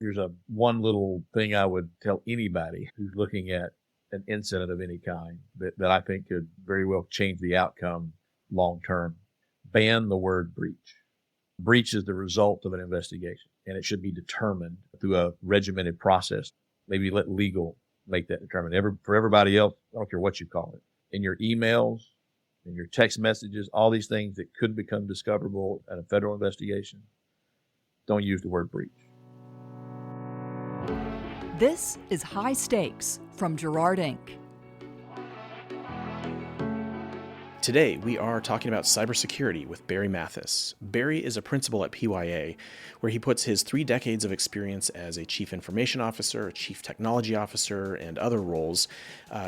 Here's a one little thing I would tell anybody who's looking at an incident of any kind that I think could very well change the outcome long term. Ban the word breach. Breach is the result of an investigation, and it should be determined through a regimented process. Maybe let legal make that determined. For everybody else, I don't care what you call it, in your emails, in your text messages, all these things that could become discoverable at a federal investigation, don't use the word breach. This is High Stakes from Jarrard Inc. Today, we are talking about cybersecurity with Barry Mathis. Barry is a principal at PYA, where he puts his 3 decades of experience as a chief information officer, a chief technology officer, and other roles.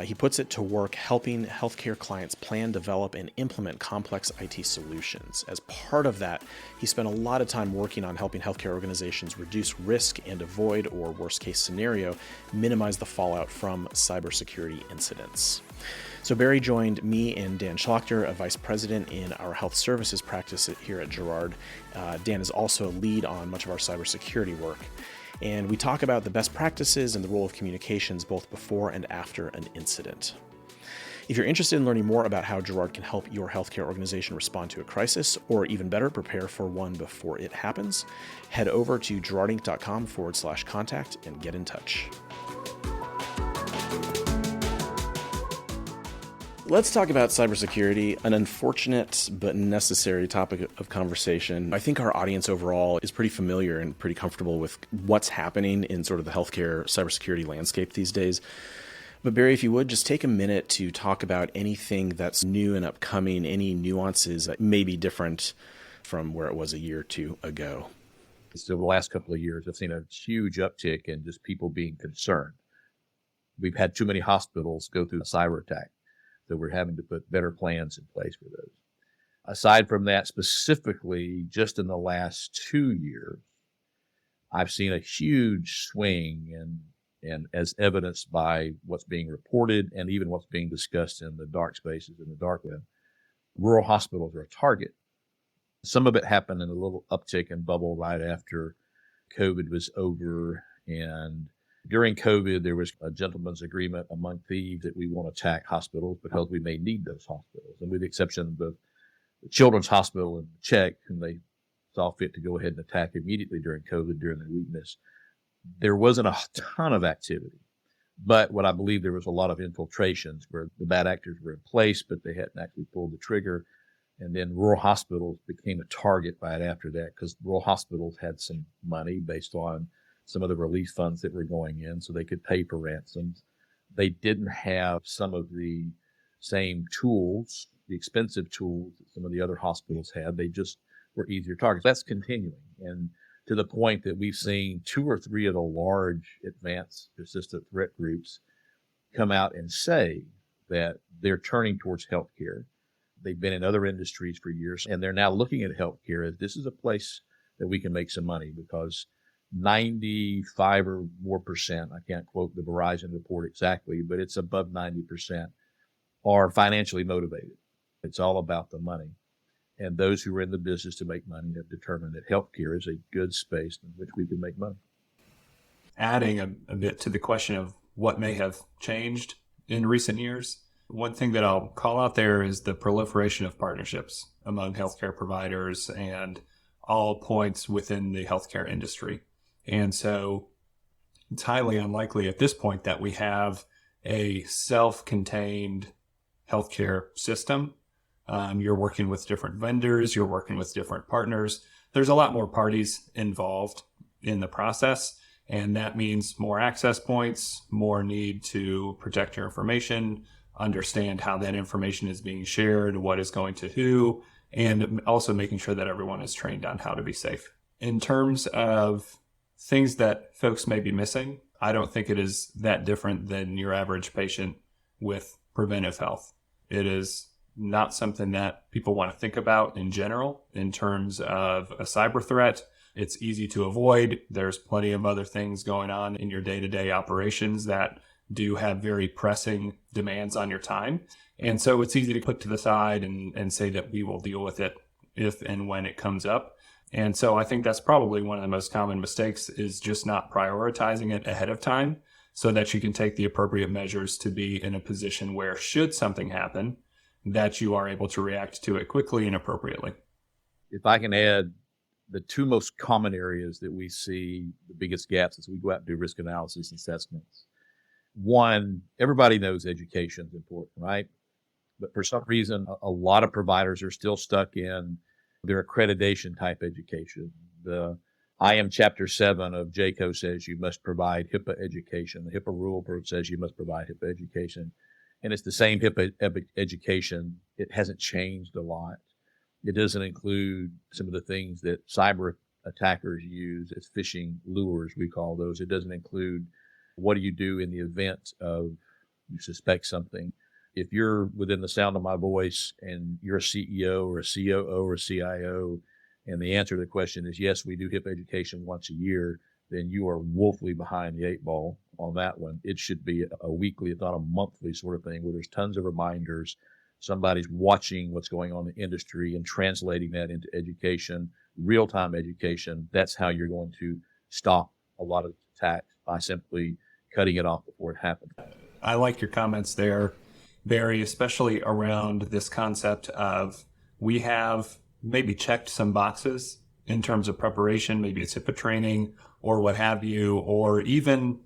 He puts it to work helping healthcare clients plan, develop, and implement complex IT solutions. As part of that, he spent a lot of time working on helping healthcare organizations reduce risk and avoid, or worst case scenario, minimize the fallout from cybersecurity incidents. So Barry joined me and Dan Schlacter, a vice president in our health services practice here at Jarrard. Dan is also a lead on much of our cybersecurity work. And we talk about the best practices and the role of communications both before and after an incident. If you're interested in learning more about how Jarrard can help your healthcare organization respond to a crisis, or even better, prepare for one before it happens, head over to jarrardinc.com/contact and get in touch. Let's talk about cybersecurity, an unfortunate but necessary topic of conversation. I think our audience overall is pretty familiar and pretty comfortable with what's happening in sort of the healthcare cybersecurity landscape these days. But Barry, if you would, just take a minute to talk about anything that's new and upcoming, any nuances that may be different from where it was a year or two ago. So the last couple of years, I've seen a huge uptick in just people being concerned. We've had too many hospitals go through a cyber attack. So we're having to put better plans in place for those. Aside from that, specifically, just in the last 2 years, I've seen a huge swing and as evidenced by what's being reported and even what's being discussed in the dark spaces, in the dark web. Rural hospitals are a target. Some of it happened in a little uptick and bubble right after COVID was over, and during COVID, there was a gentleman's agreement among thieves that we won't attack hospitals because we may need those hospitals. And with the exception of the Children's Hospital in Czech, whom they saw fit to go ahead and attack immediately during COVID during their weakness, there wasn't a ton of activity. But what I believe there was a lot of infiltrations where the bad actors were in place, but they hadn't actually pulled the trigger. And then rural hospitals became a target right after that because rural hospitals had some money based on some of the relief funds that were going in so they could pay for ransoms. They didn't have some of the same tools, the expensive tools that some of the other hospitals had. They just were easier targets. That's continuing. And to the point that we've seen 2 or 3 of the large advanced persistent threat groups come out and say that they're turning towards healthcare. They've been in other industries for years, and they're now looking at healthcare as this is a place that we can make some money because 95 or more percent, I can't quote the Verizon report exactly, but it's above 90%, are financially motivated. It's all about the money. And those who are in the business to make money have determined that healthcare is a good space in which we can make money. Adding a bit to the question of what may have changed in recent years, one thing that I'll call out there is the proliferation of partnerships among healthcare providers and all points within the healthcare industry. And so it's highly unlikely at this point that we have a self-contained healthcare system. You're working with different vendors, you're working with different partners. There's a lot more parties involved in the process, and that means more access points, more need to protect your information, understand how that information is being shared, what is going to who, and also making sure that everyone is trained on how to be safe. In terms of things that folks may be missing, I don't think it is that different than your average patient with preventive health. It is not something that people want to think about in general in terms of a cyber threat. It's easy to avoid. There's plenty of other things going on in your day-to-day operations that do have very pressing demands on your time. And so it's easy to put to the side and say that we will deal with it if and when it comes up. And so I think that's probably one of the most common mistakes, is just not prioritizing it ahead of time so that you can take the appropriate measures to be in a position where, should something happen, that you are able to react to it quickly and appropriately. If I can add, the two most common areas that we see the biggest gaps as we go out and do risk analysis assessments. One, everybody knows education is important, right? But for some reason, a lot of providers are still stuck in their accreditation type education. The IM Chapter 7 of JCO says you must provide HIPAA education. The HIPAA rule says you must provide HIPAA education. And it's the same HIPAA education. It hasn't changed a lot. It doesn't include some of the things that cyber attackers use as phishing lures, we call those. It doesn't include what do you do in the event of you suspect something. If you're within the sound of my voice and you're a CEO or a COO or a CIO, and the answer to the question is yes, we do HIPAA education once a year, then you are woefully behind the eight ball on that one. It should be a weekly, if not a monthly sort of thing, where there's tons of reminders. Somebody's watching what's going on in the industry and translating that into education, real-time education. That's how you're going to stop a lot of attacks, by simply cutting it off before it happens. I like your comments there, Barry, especially around this concept of, we have maybe checked some boxes in terms of preparation, maybe it's HIPAA training or what have you, or even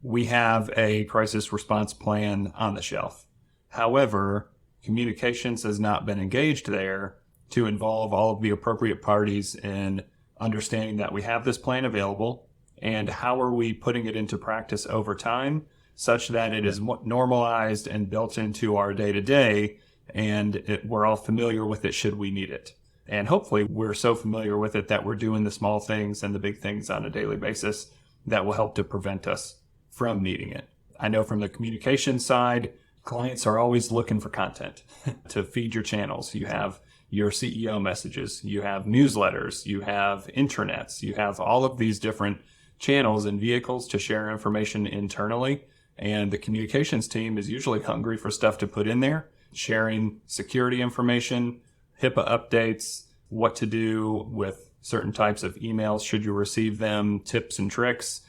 we have a crisis response plan on the shelf. However, communications has not been engaged there to involve all of the appropriate parties in understanding that we have this plan available, and how are we putting it into practice over time such that it is normalized and built into our day-to-day, and we're all familiar with it should we need it. And hopefully we're so familiar with it that we're doing the small things and the big things on a daily basis that will help to prevent us from needing it. I know from the communication side, clients are always looking for content to feed your channels. You have your CEO messages, you have newsletters, you have intranets, you have all of these different channels and vehicles to share information internally. And the communications team is usually hungry for stuff to put in there, sharing security information, HIPAA updates, what to do with certain types of emails should you receive them, tips and tricks.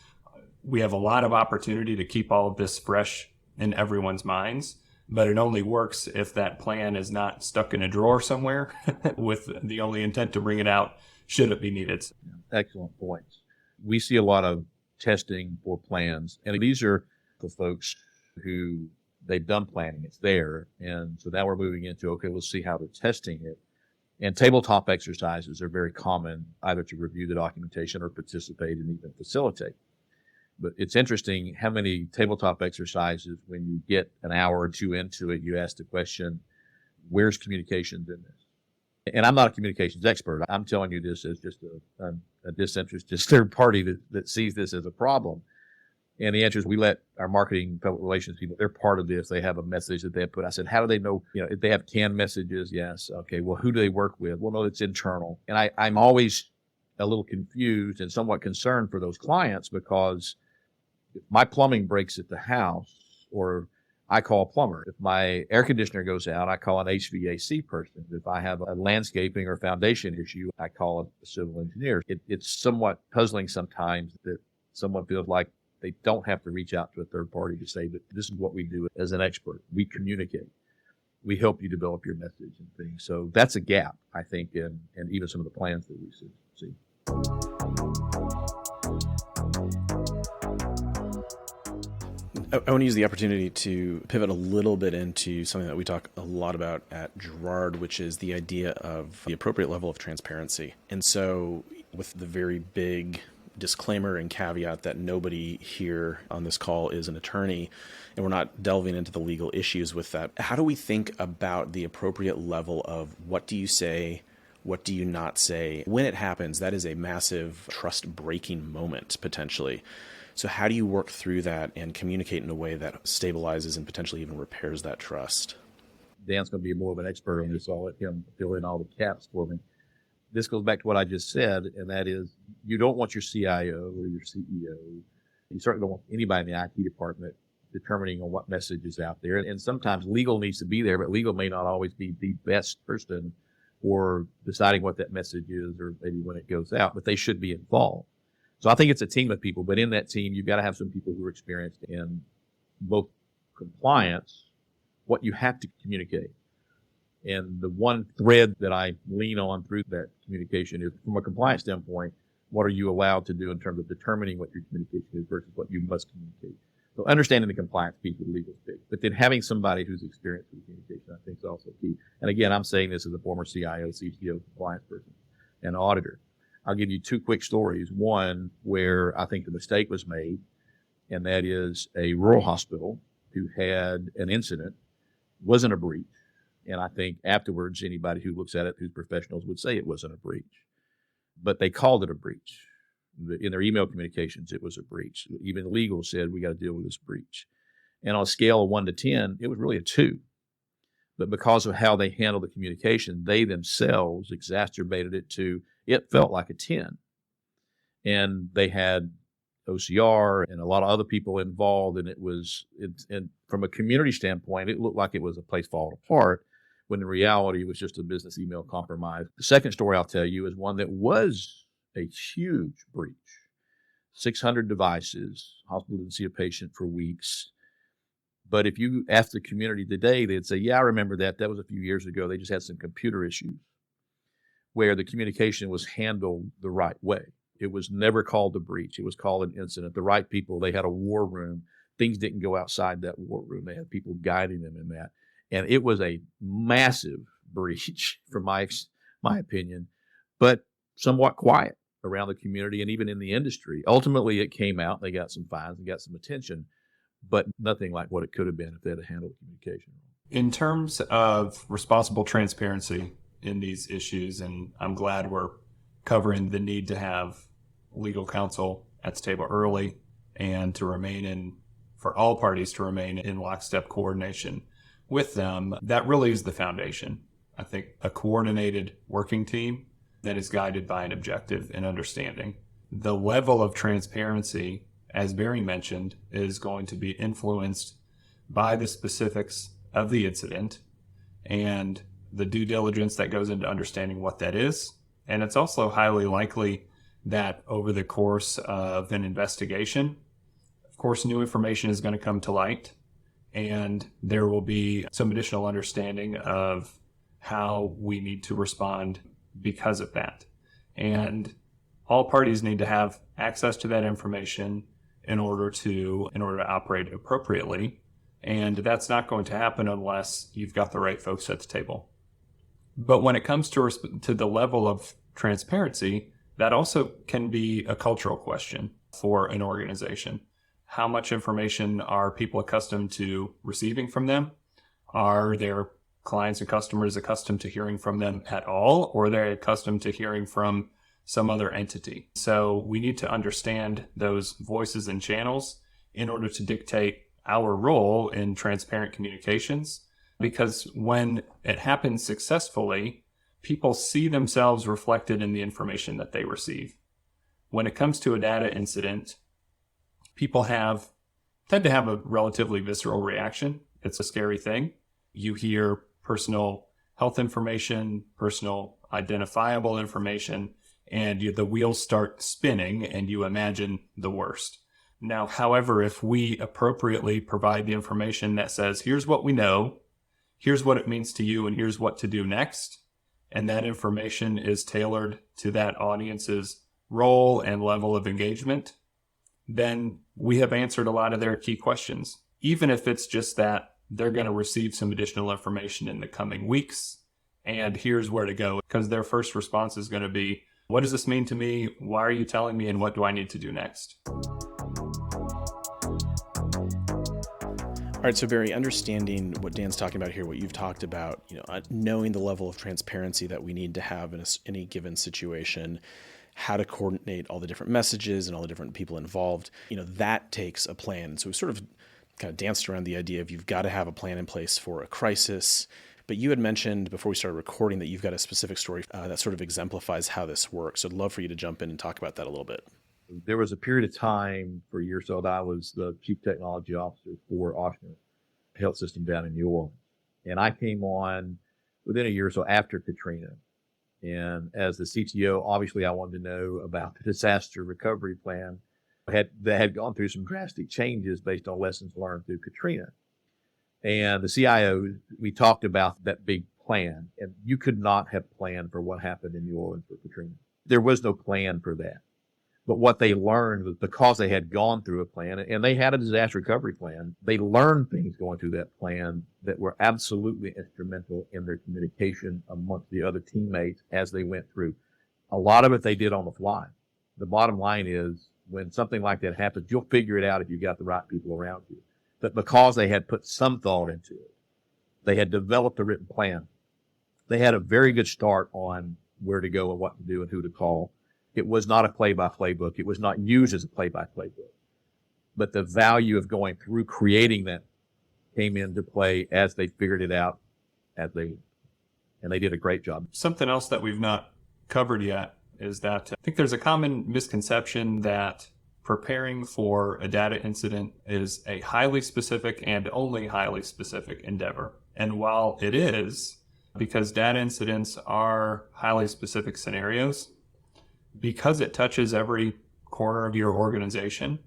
We have a lot of opportunity to keep all of this fresh in everyone's minds, but it only works if that plan is not stuck in a drawer somewhere with the only intent to bring it out should it be needed. Excellent points. We see a lot of testing for plans, and these are the folks who they've done planning, it's there. And so now we're moving into, okay, let's see how they're testing it. And tabletop exercises are very common, either to review the documentation or participate and even facilitate. But it's interesting how many tabletop exercises, when you get an hour or two into it, you ask the question, where's communications in this? And I'm not a communications expert. I'm telling you this as just a disinterested third party that sees this as a problem. And the answer is, we let our marketing, public relations people, they're part of this. They have a message that they put. I said, how do they know, if they have canned messages? Yes. Okay. Well, who do they work with? Well, no, it's internal. And I'm always a little confused and somewhat concerned for those clients, because if my plumbing breaks at the house, or I call a plumber. If my air conditioner goes out, I call an HVAC person. If I have a landscaping or foundation issue, I call a civil engineer. It's somewhat puzzling sometimes that someone feels like they don't have to reach out to a third party to say that this is what we do as an expert. We communicate. We help you develop your message and things. So that's a gap, I think, in even some of the plans that we see. I want to use the opportunity to pivot a little bit into something that we talk a lot about at Jarrard, which is the idea of the appropriate level of transparency. And so, with the very big disclaimer and caveat that nobody here on this call is an attorney, and we're not delving into the legal issues with that, how do we think about the appropriate level of what do you say, what do you not say? When it happens, that is a massive trust-breaking moment, potentially. So how do you work through that and communicate in a way that stabilizes and potentially even repairs that trust? Dan's going to be more of an expert on this. I'll let him fill in all the caps for me. This goes back to what I just said, and that is, you don't want your CIO or your CEO, you certainly don't want anybody in the IT department determining on what message is out there. And sometimes legal needs to be there, but legal may not always be the best person or deciding what that message is, or maybe when it goes out, but they should be involved. So I think it's a team of people, but in that team, you've got to have some people who are experienced in both compliance, what you have to communicate. And the one thread that I lean on through that communication is, from a compliance standpoint, what are you allowed to do in terms of determining what your communication is versus what you must communicate. So understanding the compliance piece with legal space, but then having somebody who's experienced with communication, I think, is also key. And again, I'm saying this as a former CIO, CTO, compliance person, and auditor. I'll give you two quick stories. One where I think the mistake was made, and that is a rural hospital who had an incident, wasn't a breach. And I think afterwards, anybody who looks at it, who's professionals, would say it wasn't a breach. But they called it a breach. In their email communications, it was a breach. Even legal said, we got to deal with this breach. And on a scale of 1 to 10, it was really a 2. But because of how they handled the communication, they themselves exacerbated it to, it felt like a 10. And they had OCR and a lot of other people involved. And and from a community standpoint, it looked like it was a place falling apart, when in reality, it was just a business email compromise. The second story I'll tell you is one that was a huge breach. 600 devices, hospital didn't see a patient for weeks. But if you ask the community today, they'd say, yeah, I remember that. That was a few years ago. They just had some computer issues where the communication was handled the right way. It was never called a breach. It was called an incident. The right people, they had a war room. Things didn't go outside that war room. They had people guiding them in that. And it was a massive breach, from my opinion, but somewhat quiet around the community and even in the industry. Ultimately, it came out. They got some fines and got some attention, but nothing like what it could have been if they had handled communication. In terms of responsible transparency in these issues, and I'm glad we're covering the need to have legal counsel at the table early and for all parties to remain in lockstep coordination with them, that really is the foundation. I think a coordinated working team that is guided by an objective and understanding. The level of transparency, as Barry mentioned, is going to be influenced by the specifics of the incident and the due diligence that goes into understanding what that is. And it's also highly likely that over the course of an investigation, of course, new information is going to come to light, and there will be some additional understanding of how we need to respond because of that. And all parties need to have access to that information in order to operate appropriately. And that's not going to happen unless you've got the right folks at the table. But when it comes to the level of transparency, that also can be a cultural question for an organization. How much information are people accustomed to receiving from them? Are their clients and customers accustomed to hearing from them at all, or are they accustomed to hearing from some other entity? So we need to understand those voices and channels in order to dictate our role in transparent communications, because when it happens successfully, people see themselves reflected in the information that they receive. When it comes to a data incident, people tend to have a relatively visceral reaction. It's a scary thing. You hear personal health information, personal identifiable information, and the wheels start spinning and you imagine the worst. Now, however, if we appropriately provide the information that says, here's what we know, here's what it means to you, and here's what to do next, and that information is tailored to that audience's role and level of engagement, then we have answered a lot of their key questions. Even if it's just that they're going to receive some additional information in the coming weeks, and here's where to go, because their first response is going to be, what does this mean to me? Why are you telling me? And what do I need to do next? All right, so Barry, understanding what Dan's talking about here, what you've talked about, knowing the level of transparency that we need to have in any given situation, how to coordinate all the different messages and all the different people involved, that takes a plan. So we sort of kind of danced around the idea of you've got to have a plan in place for a crisis. But you had mentioned before we started recording that you've got a specific story that sort of exemplifies how this works. So I'd love for you to jump in and talk about that a little bit. There was a period of time for a year or so that I was the chief technology officer for Ochsner Health System down in New Orleans. And I came on within a year or so after Katrina. And as the CTO, obviously I wanted to know about the disaster recovery plan that had gone through some drastic changes based on lessons learned through Katrina. And the CIO, we talked about that big plan, and you could not have planned for what happened in New Orleans for Katrina. There was no plan for that. But what they learned was because they had gone through a plan and they had a disaster recovery plan, they learned things going through that plan that were absolutely instrumental in their communication amongst the other teammates as they went through. A lot of it they did on the fly. The bottom line is when something like that happens, you'll figure it out if you've got the right people around you. But because they had put some thought into it, they had developed a written plan. They had a very good start on where to go and what to do and who to call. It was not a play-by-play book. It was not used as a play-by-play book. But the value of going through creating that came into play as they figured it out, and they did a great job. Something else that we've not covered yet is that I think there's a common misconception that preparing for a data incident is a highly specific and only highly specific endeavor. And while it is, because data incidents are highly specific scenarios, because it touches every corner of your organization,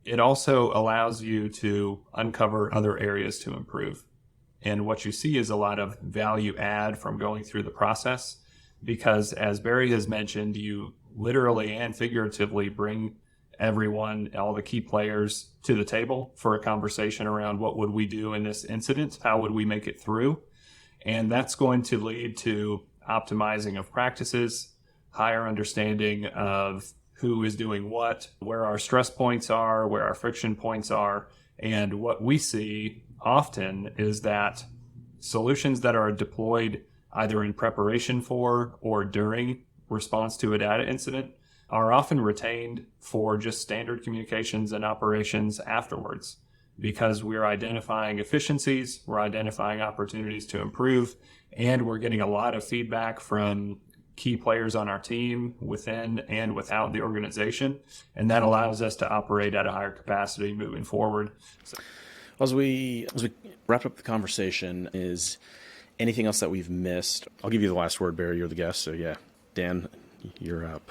it also allows you to uncover other areas to improve. And what you see is a lot of value add from going through the process, because as Barry has mentioned, you literally and figuratively bring everyone, all the key players to the table for a conversation around what would we do in this incident? How would we make it through? And that's going to lead to optimizing of practices, higher understanding of who is doing what, where our stress points are, where our friction points are. And what we see often is that solutions that are deployed either in preparation for or during response to a data incident are often retained for just standard communications and operations afterwards, because we're identifying efficiencies, we're identifying opportunities to improve, and we're getting a lot of feedback from key players on our team within and without the organization. And that allows us to operate at a higher capacity moving forward. So, As we wrap up the conversation, is anything else that we've missed? I'll give you the last word, Barry. You're the guest. So yeah, Dan, you're up.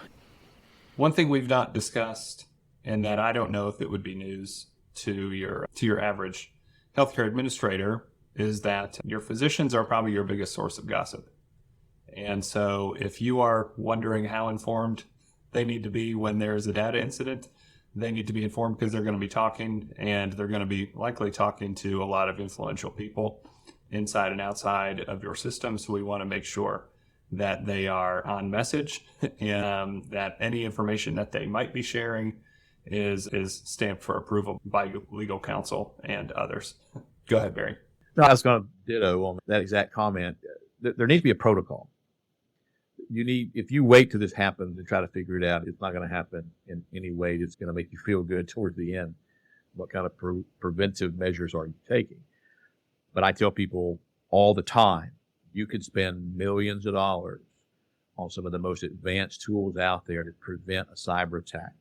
one thing we've not discussed, and that I don't know if it would be news to your average healthcare administrator, is that your physicians are probably your biggest source of gossip. And so if you are wondering how informed they need to be when there's a data incident, they need to be informed because they're going to be talking, and they're going to be likely talking to a lot of influential people inside and outside of your system. So we want to make sure that they are on message and that any information that they might be sharing is stamped for approval by legal counsel and others. Go ahead, Barry. No, I was going to ditto on that exact comment. There needs to be a protocol. If you wait till this happens and try to figure it out, it's not going to happen in any way that's going to make you feel good towards the end. What kind of preventive measures are you taking? But I tell people all the time, you could spend millions of dollars on some of the most advanced tools out there to prevent a cyber attack.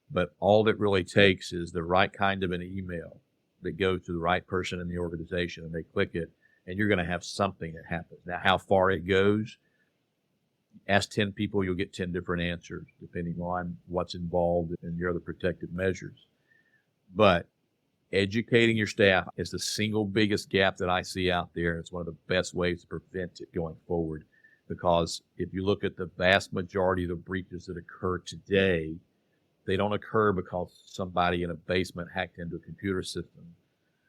But all it really takes is the right kind of an email that goes to the right person in the organization, and they click it, and you're going to have something that happens. Now, how far it goes, ask 10 people, you'll get 10 different answers, depending on what's involved in your other protective measures. But educating your staff is the single biggest gap that I see out there. It's one of the best ways to prevent it going forward, because if you look at the vast majority of the breaches that occur today, they don't occur because somebody in a basement hacked into a computer system.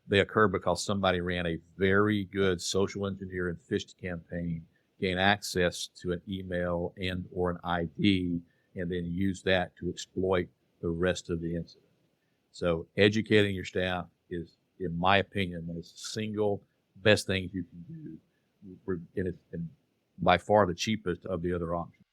They occur because somebody ran a very good social engineer and phishing campaign, gained access to an email and or an ID, and then use that to exploit the rest of the incident. So educating your staff is, in my opinion, the single best thing you can do. And it's by far the cheapest of the other options.